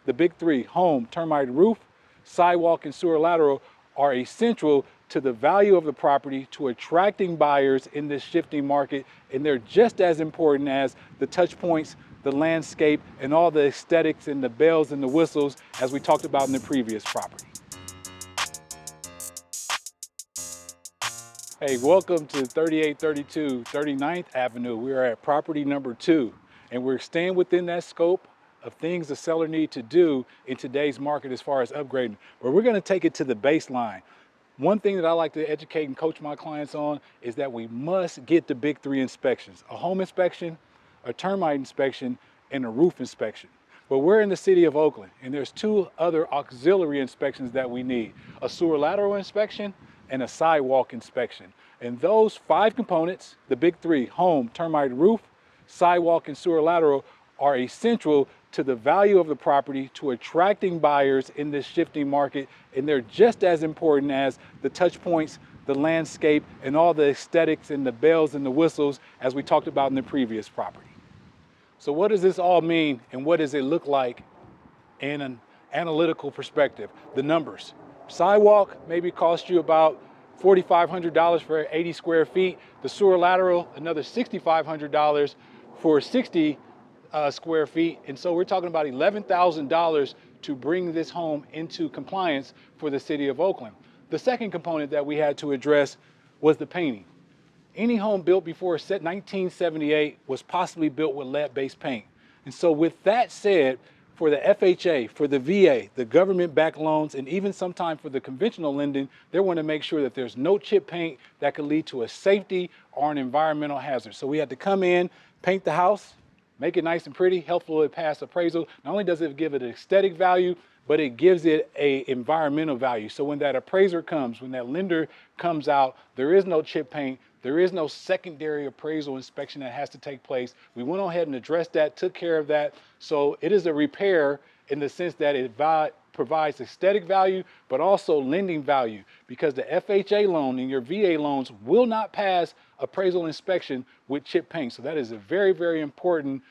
the big three, home, termite, roof, sidewalk, and sewer lateral, are essential to the value of the property, to attracting buyers in this shifting market, and they're just as important as the touch points, the landscape, and all the aesthetics and the bells and the whistles as we talked about in the previous property. Hey, welcome to 3832 39th Avenue. We are at property number 2, and we're staying within that scope of things the seller need to do in today's market as far as upgrading. But we're gonna take it to the baseline. One thing that I like to educate and coach my clients on is that we must get the big 3 inspections: a home inspection, a termite inspection, and a roof inspection. But we're in the city of Oakland, and there's 2 other auxiliary inspections that we need: a sewer lateral inspection and a sidewalk inspection. And those 5 components, the big 3, home, termite, roof, sidewalk, and sewer lateral, are essential to the value of the property, to attracting buyers in this shifting market, and they're just as important as the touch points, the landscape, and all the aesthetics and the bells and the whistles as we talked about in the previous property. So what does this all mean, and what does it look like in an analytical perspective? The numbers. Sidewalk maybe cost you about $4,500 for 80 square feet. The sewer lateral, another $6,500 for 60 square feet. And so we're talking about $11,000 to bring this home into compliance for the city of Oakland. The second component that we had to address was the painting. Any home built before 1978 was possibly built with lead-based paint. And so with that said, for the FHA, for the VA, the government-backed loans, and even sometimes for the conventional lending, they want to make sure that there's no chip paint that could lead to a safety or an environmental hazard. So we had to come in, paint the house, make it nice and pretty, helpful to pass appraisal. Not only does it give it an aesthetic value, but it gives it an environmental value. So when that appraiser comes, when that lender comes out, there is no chip paint, there is no secondary appraisal inspection that has to take place. We went ahead and addressed that, took care of that. So it is a repair in the sense that it provides aesthetic value, but also lending value, because the FHA loan and your VA loans will not pass appraisal inspection with chip paint. So that is a very, very important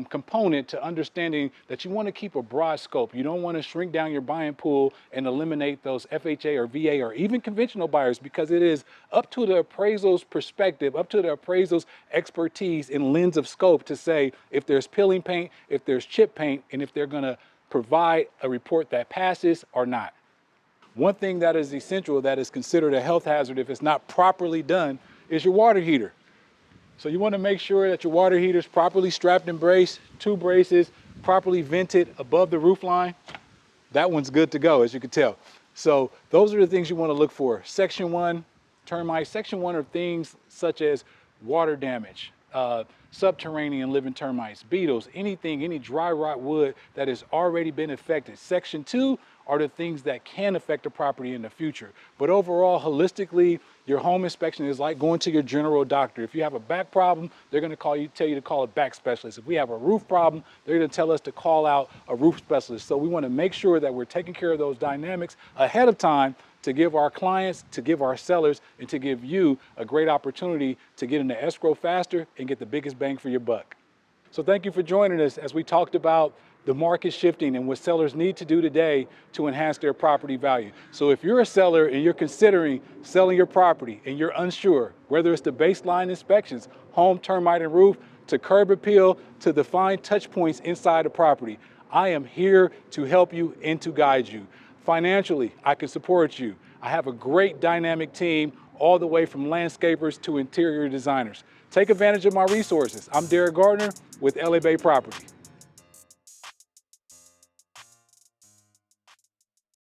component to understanding that you want to keep a broad scope. You don't want to shrink down your buying pool and eliminate those FHA or VA or even conventional buyers, because it is up to the appraisal's perspective, up to the appraisal's expertise and lens of scope to say if there's peeling paint, if there's chip paint, and if they're going to provide a report that passes or not. One thing that is essential that is considered a health hazard if it's not properly done is your water heater. So you want to make sure that your water heater is properly strapped and braced, 2 braces, properly vented above the roof line. That one's good to go, as you can tell. So those are the things you want to look for. Section 1, termites. Section 1 are things such as water damage, subterranean living termites, beetles, anything, any dry rot wood that has already been affected. Section 2 are the things that can affect the property in the future. But overall, holistically, your home inspection is like going to your general doctor. If you have a back problem, they're going to tell you to call a back specialist. If we have a roof problem, they're going to tell us to call out a roof specialist. So we want to make sure that we're taking care of those dynamics ahead of time to give our clients, to give our sellers, and to give you a great opportunity to get into escrow faster and get the biggest bang for your buck. So thank you for joining us as we talked about the market shifting and what sellers need to do today to enhance their property value. So if you're a seller and you're considering selling your property and you're unsure, whether it's the baseline inspections, home, termite, and roof, to curb appeal, to define touch points inside the property, I am here to help you and to guide you. Financially, I can support you. I have a great dynamic team, all the way from landscapers to interior designers. Take advantage of my resources. I'm Derrick Gardner with LA Bay Property.